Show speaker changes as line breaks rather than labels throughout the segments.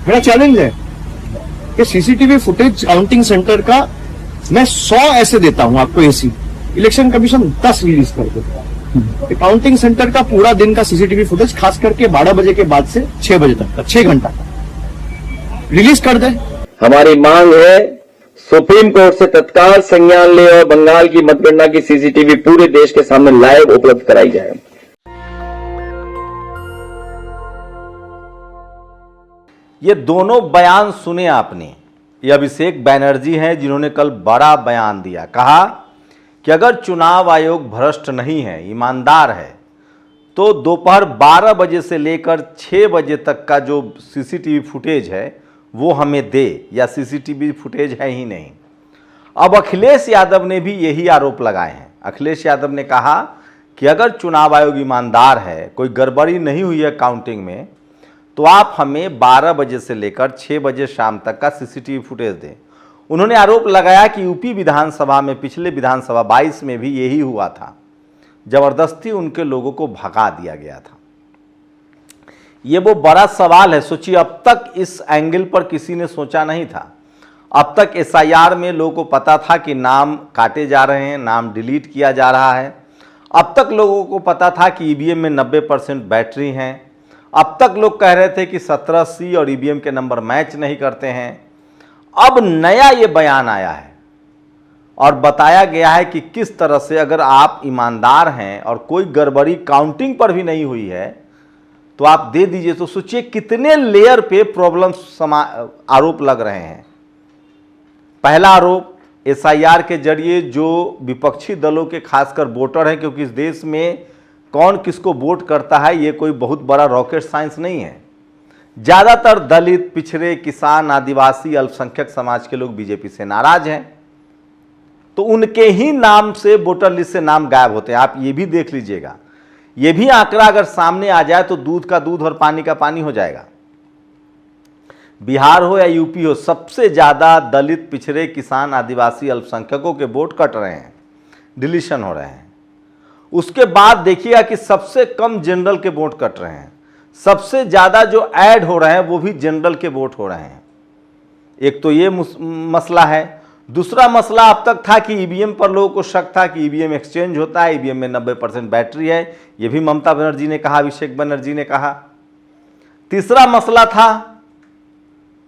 मेरा चैलेंज है कि सीसीटीवी फुटेज काउंटिंग सेंटर का मैं 100 ऐसे देता हूं आपको एसी, इलेक्शन कमीशन 10 रिलीज कर देता। काउंटिंग सेंटर का पूरा दिन का सीसीटीवी फुटेज खास करके 12 बजे के बाद से 6 बजे तक का 6 घंटा रिलीज कर दे।
हमारी मांग है सुप्रीम कोर्ट से तत्काल संज्ञान ले और बंगाल की मतगणना की सीसीटीवी पूरे देश के सामने लाइव उपलब्ध कराई जाए।
ये दोनों बयान सुने आपने। ये अभिषेक बनर्जी हैं जिन्होंने कल बड़ा बयान दिया, कहा कि अगर चुनाव आयोग भ्रष्ट नहीं है, ईमानदार है, तो दोपहर 12 बजे से लेकर 6 बजे तक का जो सीसीटीवी फुटेज है वो हमें दे, या सीसीटीवी फुटेज है ही नहीं। अब अखिलेश यादव ने भी यही आरोप लगाए हैं। अखिलेश यादव ने कहा कि अगर चुनाव आयोग ईमानदार है, कोई गड़बड़ी नहीं हुई है काउंटिंग में, तो आप हमें 12 बजे से लेकर 6 बजे शाम तक का सीसीटीवी फुटेज दें। उन्होंने आरोप लगाया कि यूपी विधानसभा में, पिछले विधानसभा 22 में भी यही हुआ था, जबरदस्ती उनके लोगों को भगा दिया गया था। ये वो बड़ा सवाल है। सोचिए, अब तक इस एंगल पर किसी ने सोचा नहीं था। अब तक एसआईआर में लोगों को पता था कि नाम काटे जा रहे हैं, नाम डिलीट किया जा रहा है। अब तक लोगों को पता था कि ईवीएम में 90% बैटरी हैं। अब तक लोग कह रहे थे कि 17C और ईवीएम के नंबर मैच नहीं करते हैं। अब नया ये बयान आया है और बताया गया है कि किस तरह से अगर आप ईमानदार हैं और कोई गड़बड़ी काउंटिंग पर भी नहीं हुई है तो आप दे दीजिए। तो सोचिए कितने लेयर पे प्रॉब्लम आरोप लग रहे हैं। पहला आरोप, एसआईआर के जरिए जो विपक्षी दलों के खासकर वोटर हैं, क्योंकि इस देश में कौन किसको वोट करता है ये कोई बहुत बड़ा रॉकेट साइंस नहीं है। ज़्यादातर दलित, पिछड़े, किसान, आदिवासी, अल्पसंख्यक समाज के लोग बीजेपी से नाराज हैं, तो उनके ही नाम से वोटर लिस्ट से नाम गायब होते हैं। आप ये भी देख लीजिएगा। ये भी आंकड़ा अगर सामने आ जाए तो दूध का दूध और पानी का पानी हो जाएगा। बिहार हो या यूपी हो, सबसे ज़्यादा दलित, पिछड़े, किसान, आदिवासी, अल्पसंख्यकों के वोट कट रहे हैं, डिलीशन हो रहे हैं। उसके बाद देखिएगा कि सबसे कम जनरल के वोट कट रहे हैं। सबसे ज़्यादा जो ऐड हो रहे हैं वो भी जनरल के वोट हो रहे हैं। एक तो ये मसला है। दूसरा मसला अब तक था कि ईवीएम पर लोगों को शक था कि ईवीएम एक्सचेंज होता है, ईवीएम में 90% बैटरी है। ये भी ममता बनर्जी ने कहा, अभिषेक बनर्जी ने कहा। तीसरा मसला था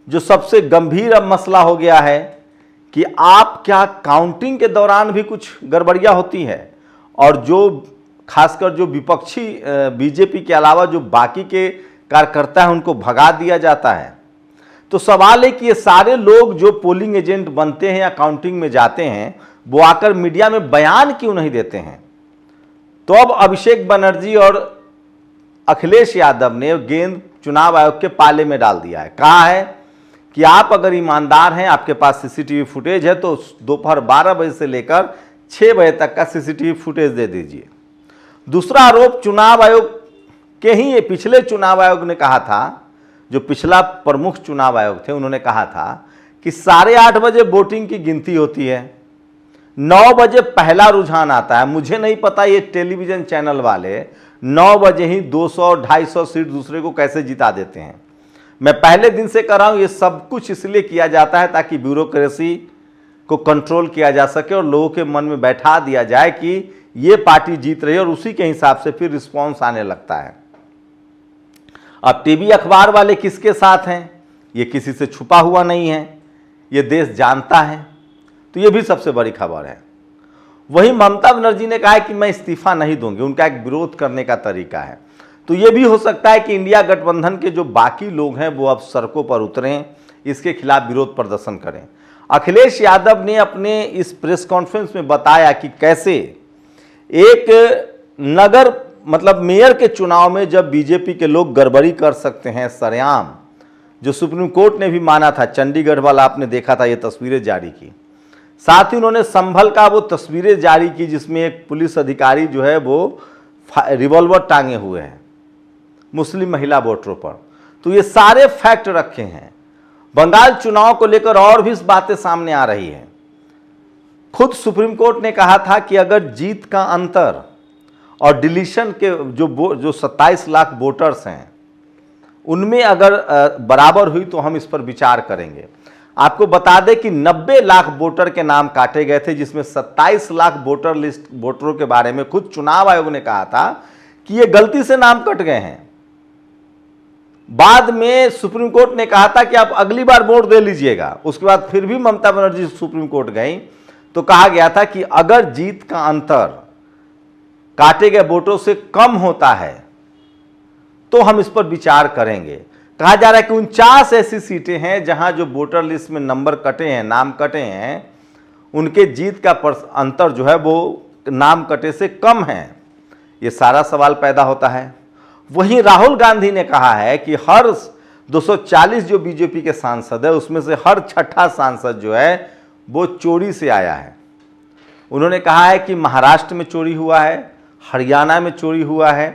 जो सबसे गंभीर अब मसला हो गया है कि आप क्या काउंटिंग के दौरान भी कुछ गड़बड़ियां होती है, और जो खासकर जो विपक्षी बीजेपी के अलावा जो बाकी के कार्यकर्ता हैं उनको भगा दिया जाता है। तो सवाल है कि ये सारे लोग जो पोलिंग एजेंट बनते हैं या काउंटिंग में जाते हैं, वो आकर मीडिया में बयान क्यों नहीं देते हैं? तो अब अभिषेक बनर्जी और अखिलेश यादव ने गेंद चुनाव आयोग के पाले में डाल दिया है। कहा है कि आप अगर ईमानदार हैं, आपके पास सीसीटीवी फुटेज है, तो दोपहर 12 बजे से लेकर 6 बजे तक का सीसीटीवी फुटेज दे दीजिए। दूसरा आरोप, चुनाव आयोग के ही पिछले चुनाव आयोग ने कहा था, जो पिछला प्रमुख चुनाव आयोग थे, उन्होंने कहा था कि 8:30 बजे वोटिंग की गिनती होती है, 9 बजे पहला रुझान आता है। मुझे नहीं पता ये टेलीविजन चैनल वाले 9 बजे ही 200-250 सीट दूसरे को कैसे जिता देते हैं। मैं पहले दिन से कह रहा हूं, ये सब कुछ इसलिए किया जाता है ताकि ब्यूरोक्रेसी को कंट्रोल किया जा सके और लोगों के मन में बैठा दिया जाए कि ये पार्टी जीत रही है, और उसी के हिसाब से फिर रिस्पॉन्स आने लगता है। अब टीवी अखबार वाले किसके साथ हैं, ये किसी से छुपा हुआ नहीं है, ये देश जानता है। तो ये भी सबसे बड़ी खबर है। वहीं ममता बनर्जी ने कहा है कि मैं इस्तीफा नहीं दूंगी, उनका एक विरोध करने का तरीका है। तो ये भी हो सकता है कि इंडिया गठबंधन के जो बाकी लोग हैं वो अब सड़कों पर उतरें, इसके खिलाफ विरोध प्रदर्शन करें। अखिलेश यादव ने अपने इस प्रेस कॉन्फ्रेंस में बताया कि कैसे एक नगर मतलब मेयर के चुनाव में जब बीजेपी के लोग गड़बड़ी कर सकते हैं सरेआम, जो सुप्रीम कोर्ट ने भी माना था, चंडीगढ़ वाला आपने देखा था, ये तस्वीरें जारी की। साथ ही उन्होंने संभल का वो तस्वीरें जारी की जिसमें एक पुलिस अधिकारी जो है वो रिवॉल्वर टांगे हुए हैं मुस्लिम महिला वोटरों पर। तो ये सारे फैक्ट रखे हैं। बंगाल चुनाव को लेकर और भी इस बातें सामने आ रही है। खुद सुप्रीम कोर्ट ने कहा था कि अगर जीत का अंतर और डिलीशन के जो 27 लाख वोटर्स हैं उनमें अगर बराबर हुई तो हम इस पर विचार करेंगे। आपको बता दें कि 90 लाख वोटर के नाम काटे गए थे, जिसमें 27 लाख वोटर लिस्ट वोटरों के बारे में खुद चुनाव आयोग ने कहा था कि ये गलती से नाम कट गए हैं। बाद में सुप्रीम कोर्ट ने कहा था कि आप अगली बार वोट दे लीजिएगा। उसके बाद फिर भी ममता बनर्जी सुप्रीम कोर्ट गई तो कहा गया था कि अगर जीत का अंतर काटे गए वोटों से कम होता है तो हम इस पर विचार करेंगे। कहा जा रहा है कि 49 ऐसी सीटें हैं जहां जो वोटर लिस्ट में नंबर कटे हैं, नाम कटे हैं, उनके जीत का अंतर जो है वो नाम कटे से कम है। ये सारा सवाल पैदा होता है। वहीं राहुल गांधी ने कहा है कि हर 240 जो बीजेपी के सांसद है उसमें से हर छठा सांसद जो है वो चोरी से आया है। उन्होंने कहा है कि महाराष्ट्र में चोरी हुआ है, हरियाणा में चोरी हुआ है,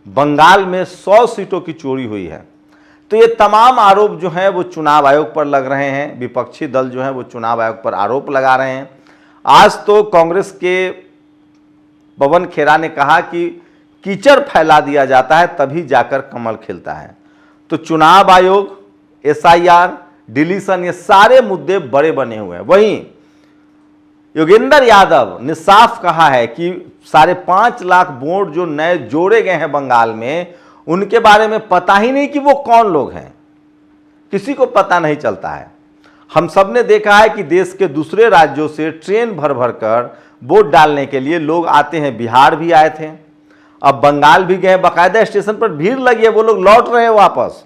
बंगाल में 100 सीटों की चोरी हुई है। तो ये तमाम आरोप जो हैं वो चुनाव आयोग पर लग रहे हैं। विपक्षी दल जो हैं वो चुनाव आयोग पर आरोप लगा रहे हैं। आज तो कांग्रेस के पवन खेरा ने कहा कि कीचड़ फैला दिया जाता है तभी जाकर कमल खिलता है। तो चुनाव आयोग, एसआईआर, डिलीशन, ये सारे मुद्दे बड़े बने हुए हैं। वहीं योगेंद्र यादव ने साफ कहा है कि 5.5 लाख वोट जो नए जोड़े गए हैं बंगाल में, उनके बारे में पता ही नहीं कि वो कौन लोग हैं, किसी को पता नहीं चलता है। हम सब ने देखा है कि देश के दूसरे राज्यों से ट्रेन भर भर कर वोट डालने के लिए लोग आते हैं। बिहार भी आए थे, अब बंगाल भी गए, बाकायदा स्टेशन पर भीड़ लगी है, वो लोग लौट रहे हैं वापस।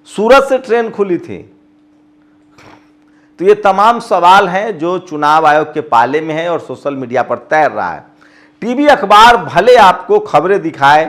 सूरत से ट्रेन खुली थी। तो ये तमाम सवाल हैं जो चुनाव आयोग के पाले में है और सोशल मीडिया पर तैर रहा है। टीवी अखबार भले आपको खबरें दिखाए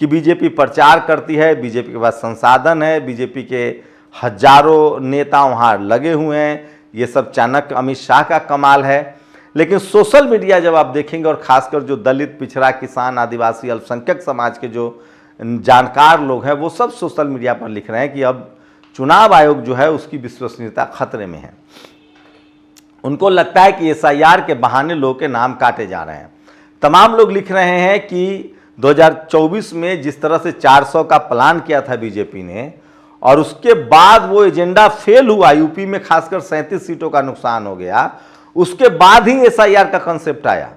कि बीजेपी प्रचार करती है, बीजेपी के पास संसाधन है, बीजेपी के हजारों नेता वहाँ लगे हुए हैं, ये सब चाणक्य अमित शाह का कमाल है। लेकिन सोशल मीडिया जब आप देखेंगे, और खासकर जो दलित, पिछड़ा, किसान, आदिवासी, अल्पसंख्यक समाज के जो जानकार लोग हैं, वो सब सोशल मीडिया पर लिख रहे हैं कि अब चुनाव आयोग जो है उसकी विश्वसनीयता खतरे में है। उनको लगता है कि एसआईआर के बहाने लोगों के नाम काटे जा रहे हैं। तमाम लोग लिख रहे हैं कि 2024 में जिस तरह से 400 का प्लान किया था बीजेपी ने, और उसके बाद वो एजेंडा फेल हुआ, यूपी में खासकर 37 सीटों का नुकसान हो गया, उसके बाद ही एसआईआर का कंसेप्ट आया।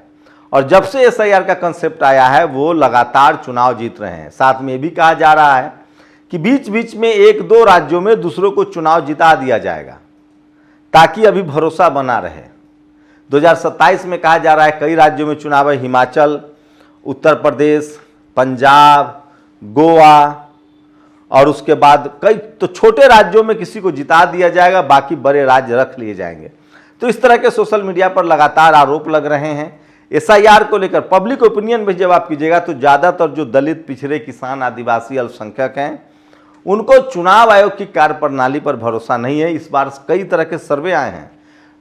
और जब से एसआईआर का कंसेप्ट आया है वो लगातार चुनाव जीत रहे हैं। साथ में ये भी कहा जा रहा है कि बीच बीच में 1-2 राज्यों में दूसरों को चुनाव जिता दिया जाएगा ताकि अभी भरोसा बना रहे। 2027 में कहा जा रहा है कई राज्यों में चुनाव है, हिमाचल, उत्तर प्रदेश, पंजाब, गोवा, और उसके बाद कई तो छोटे राज्यों में किसी को जिता दिया जाएगा, बाकी बड़े राज्य रख लिए जाएंगे। तो इस तरह के सोशल मीडिया पर लगातार आरोप लग रहे हैं। एसआईआर को लेकर पब्लिक ओपिनियन भी जब आप कीजिएगा तो ज़्यादातर जो दलित, पिछड़े, किसान, आदिवासी, अल्पसंख्यक हैं, उनको चुनाव आयोग की कार्यप्रणाली पर भरोसा नहीं है। इस बार कई तरह के सर्वे आए हैं।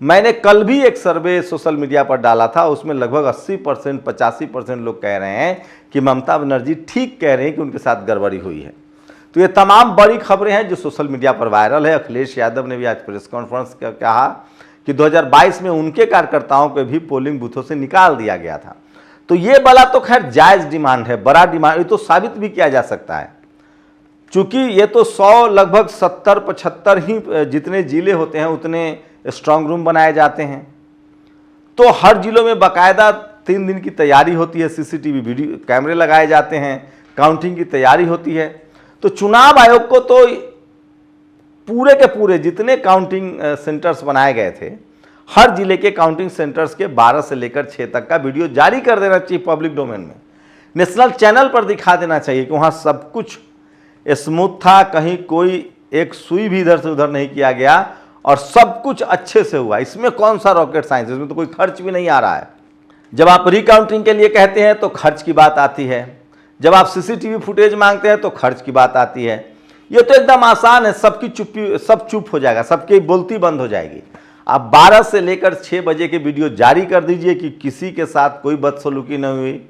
मैंने कल भी एक सर्वे सोशल मीडिया पर डाला था, उसमें लगभग 80%, 85% लोग कह रहे हैं कि ममता बनर्जी ठीक कह रहे हैं कि उनके साथ गड़बड़ी हुई है। तो ये तमाम बड़ी खबरें हैं जो सोशल मीडिया पर वायरल है। अखिलेश यादव ने भी आज प्रेस कॉन्फ्रेंस कर कहा कि 2022 में उनके कार्यकर्ताओं को भी पोलिंग बूथों से निकाल दिया गया था। तो ये वाला तो खैर जायज़ डिमांड है, बड़ा डिमांड, ये तो साबित भी किया जा सकता है। चूंकि ये तो 100 लगभग 70-75 ही जितने जिले होते हैं उतने स्ट्रांग रूम बनाए जाते हैं। तो हर जिलों में बाकायदा 3 दिन की तैयारी होती है, सीसीटीवी वीडियो कैमरे लगाए जाते हैं, काउंटिंग की तैयारी होती है। तो चुनाव आयोग को तो पूरे के पूरे जितने काउंटिंग सेंटर्स बनाए गए थे, हर जिले के काउंटिंग सेंटर्स के 12 से लेकर 6 तक का वीडियो जारी कर देना चाहिए पब्लिक डोमेन में। नेशनल चैनल पर दिखा देना चाहिए कि वहाँ सब कुछ स्मूथ था, कहीं कोई एक सुई भी इधर से उधर नहीं किया गया और सब कुछ अच्छे से हुआ। इसमें कौन सा रॉकेट साइंस, इसमें तो कोई खर्च भी नहीं आ रहा है। जब आप रिकाउंटिंग के लिए कहते हैं तो खर्च की बात आती है, जब आप सीसीटीवी फुटेज मांगते हैं तो खर्च की बात आती है। ये तो एकदम आसान है, सबकी चुप्पी, सब चुप हो जाएगा, सबकी बोलती बंद हो जाएगी। आप 12 से लेकर 6 बजे के वीडियो जारी कर दीजिए कि किसी के साथ कोई बदसलूकी नहीं हुई,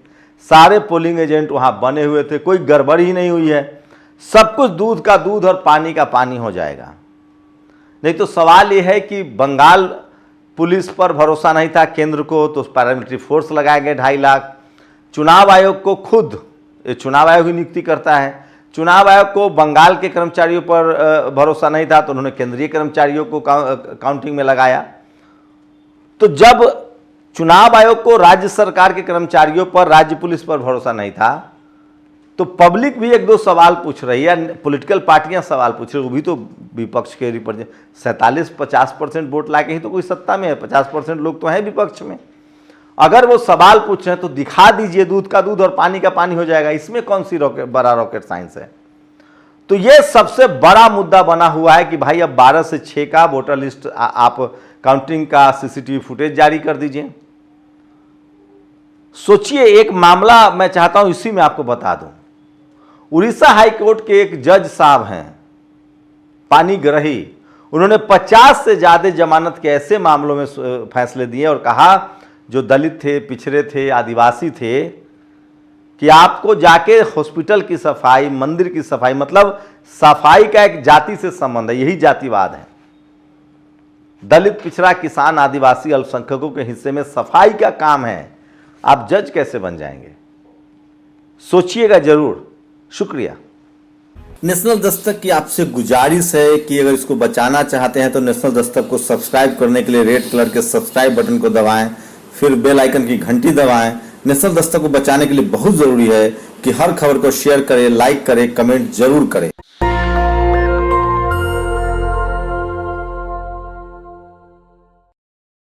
सारे पोलिंग एजेंट वहाँ बने हुए थे, कोई गड़बड़ ही नहीं हुई है, सब कुछ दूध का दूध और पानी का पानी हो जाएगा। नहीं तो सवाल ये है कि बंगाल पुलिस पर भरोसा नहीं था केंद्र को, तो पैरामिलिट्री फोर्स लगाए गए 2.5 लाख। चुनाव आयोग को खुद चुनाव आयोग ही नियुक्ति करता है, चुनाव आयोग को बंगाल के कर्मचारियों पर भरोसा नहीं था तो उन्होंने केंद्रीय कर्मचारियों को काउंटिंग में लगाया। तो जब चुनाव आयोग को राज्य सरकार के कर्मचारियों पर, राज्य पुलिस पर भरोसा नहीं था तो पब्लिक भी एक दो सवाल पूछ रही है, पॉलिटिकल पार्टियां सवाल पूछ रही है, वो भी तो विपक्ष के रिप्रेजेंट 47-50% वोट लाके ही तो कोई सत्ता में है, 50% लोग तो हैं विपक्ष में। अगर वो सवाल पूछ रहे हैं तो दिखा दीजिए, दूध का दूध और पानी का पानी हो जाएगा, इसमें कौन सी बड़ा रॉकेट साइंस है। तो ये सबसे बड़ा मुद्दा बना हुआ है कि भाई अब 12 से 6 का वोटर लिस्ट आप काउंटिंग का सीसीटीवी फुटेज जारी कर दीजिए। सोचिए, एक मामला मैं चाहता हूं इसी में आपको बता दूं। उड़ीसा हाई कोर्ट के एक जज साहब हैं, पानीग्राही, उन्होंने 50 से ज्यादा जमानत के ऐसे मामलों में फैसले दिए और कहा जो दलित थे, पिछड़े थे, आदिवासी थे, कि आपको जाके हॉस्पिटल की सफाई, मंदिर की सफाई, मतलब सफाई का एक जाति से संबंध है, यही जातिवाद है। दलित, पिछड़ा, किसान, आदिवासी, अल्पसंख्यकों के हिस्से में सफाई का काम है, आप जज कैसे बन जाएंगे? सोचिएगा जरूर। शुक्रिया।
नेशनल दस्तक की आपसे गुजारिश है कि अगर इसको बचाना चाहते हैं तो नेशनल दस्तक को सब्सक्राइब करने के लिए रेड कलर के सब्सक्राइब बटन को दबाएं, फिर बेल आइकन की घंटी दबाएं। नेशनल दस्तक को बचाने के लिए बहुत जरूरी है कि हर खबर को शेयर करें, लाइक करें, कमेंट जरूर करें।